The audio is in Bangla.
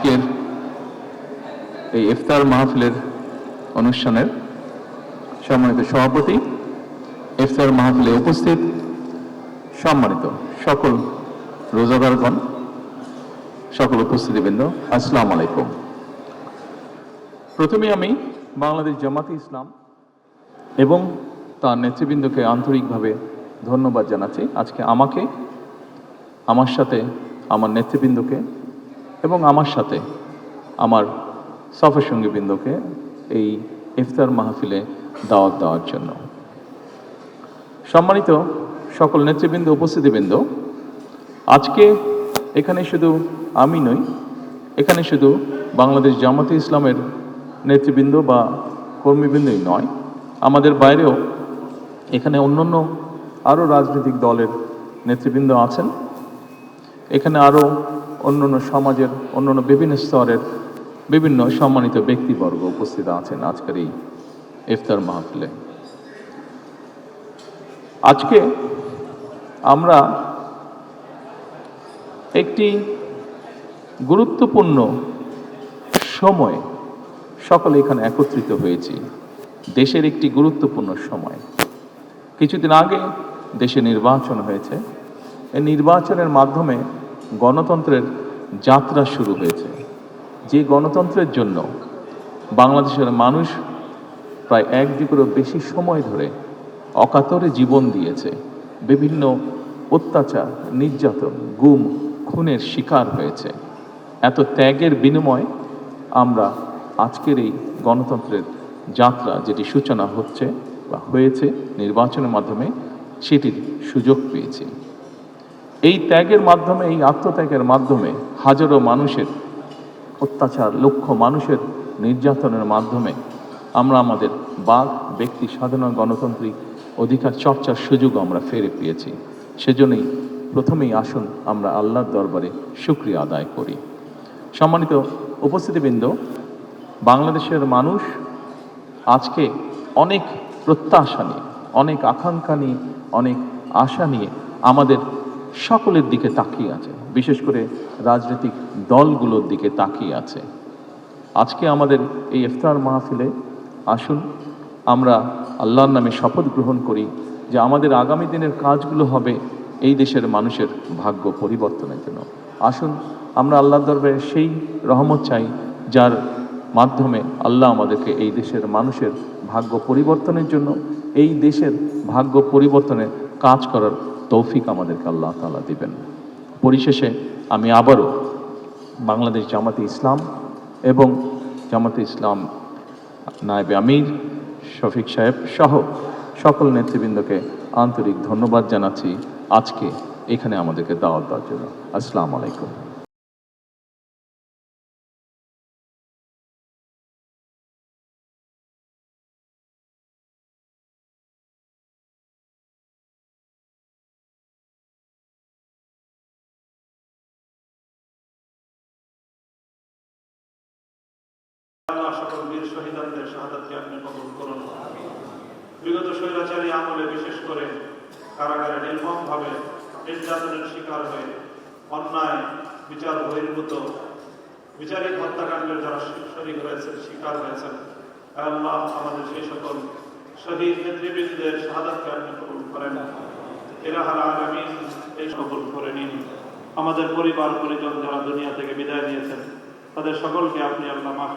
আজকের এই ইফতার মাহফিলের অনুষ্ঠানের সম্মানিত সভাপতি, ইফতার মাহফিলে উপস্থিত সম্মানিত সকল রোজাদারগণ, সকল উপস্থিতিবৃন্দ, আসসালামু আলাইকুম। প্রথমে আমি বাংলাদেশ জামাতে ইসলাম এবং তার নেতৃবৃন্দকে আন্তরিকভাবে ধন্যবাদ জানাচ্ছি। আজকে আমাকে, আমার সাথে আমার নেতৃবৃন্দকে এবং আমার সাথে আমার সফর সঙ্গীবৃন্দকে এই ইফতার মাহফিলে দাওয়াত দেওয়ার জন্য। সম্মানিত সকল নেতৃবৃন্দ, উপস্থিতিবৃন্দ, আজকে এখানে শুধু আমি নই, এখানে শুধু বাংলাদেশ জামাতে ইসলামের নেতৃবৃন্দ বা কর্মীবৃন্দই নয়, আমাদের বাইরেও এখানে অন্যান্য আরও রাজনৈতিক দলের নেতৃবৃন্দ আছেন। এখানে আরও অন্যান্য সমাজের অন্যান্য বিভিন্ন স্তরের বিভিন্ন সম্মানিত ব্যক্তিবর্গ উপস্থিত আছেন আজকের এই ইফতার মাহফিলে। আজকে আমরা একটি গুরুত্বপূর্ণ সময়ে সকলে এখানে একত্রিত হয়েছি। দেশের একটি গুরুত্বপূর্ণ সময়। কিছুদিন আগে দেশে নির্বাচন হয়েছে। এই নির্বাচনের মাধ্যমে গণতন্ত্রের যাত্রা শুরু হয়েছে, যে গণতন্ত্রের জন্য বাংলাদেশের মানুষ প্রায় 1 যুগেরও বেশি সময় ধরে অকাতরে জীবন দিয়েছে, বিভিন্ন অত্যাচার, নির্যাতন, গুম, খুনের শিকার হয়েছে। এত ত্যাগের বিনিময়ে আমরা আজকের এই গণতন্ত্রের যাত্রা, যেটি সূচনা হচ্ছে বা হয়েছে নির্বাচনের মাধ্যমে, সেটির সুযোগ পেয়েছি। এই ত্যাগের মাধ্যমে, এই আত্মত্যাগের মাধ্যমে হাজারো মানুষের অত্যাচার, লক্ষ মানুষের নির্যাতনের মাধ্যমে আমরা আমাদের বাক, ব্যক্তি স্বাধীনতা, গণতান্ত্রিক অধিকার চর্চার সুযোগ আমরা ফিরে পেয়েছি। সেজন্যই প্রথমেই আসুন আমরা আল্লাহর দরবারে শুকরিয়া আদায় করি। সম্মানিত উপস্থিতিবৃন্দ, বাংলাদেশের মানুষ আজকে অনেক প্রত্যাশা নিয়ে, অনেক আকাঙ্ক্ষা নিয়ে, অনেক আশা নিয়ে আমাদের সকলের দিকে তাকিয়ে আছে, বিশেষ করে রাজনৈতিক দলগুলোর দিকে তাকিয়ে আছে। আজকে আমাদের এই ইফতার মাহফিলে আসুন আমরা আল্লাহর নামে শপথ গ্রহণ করি যে আমাদের আগামী দিনের কাজগুলো হবে এই দেশের মানুষের ভাগ্য পরিবর্তনের জন্য। আসুন আমরা আল্লাহর দরবারে সেই রহমত চাই যার মাধ্যমে আল্লাহ আমাদেরকে এই দেশের মানুষের ভাগ্য পরিবর্তনের জন্য, এই দেশের ভাগ্য পরিবর্তনে কাজ করার তৌফিক আমাদেরকে আল্লাহ তাআলা দিবেন। পরিশেষে আমি আবারও বাংলাদেশ জামাতে ইসলাম এবং জামাতে ইসলাম নায়েবে আমির শফিক সাহেব সহ সকল নেতৃবৃন্দকে আন্তরিক ধন্যবাদ জানাচ্ছি আজকে এখানে আমাদেরকে দাওয়াত দেওয়ার জন্য। আসসালামু আলাইকুম। সকল বীর শহীদদের শাহাদাতকে আপনি কবুল করুন। বিগত স্বৈরাচারী আমলে বিশেষ করে কারাগারে নির্মমভাবে নির্যাতনের শিকার হয়ে অন্যায় বিচার বহির্ভূত বিচারিক হত্যাকাণ্ডের যারা শহীদ হয়েছে, শিকার হয়েছেন, আল্লাহ আমাদের সেই সকল শহীদ নেতৃবৃন্দের শাহাদাতকে আপনি কবুল করেন। ইলাহুল আলামিন এই কবুল করে নিন। আমাদের পরিবার পরিজন যারা দুনিয়া থেকে বিদায় নিয়েছেন তাদের সকলকে আপনি আল্লাহ মাফ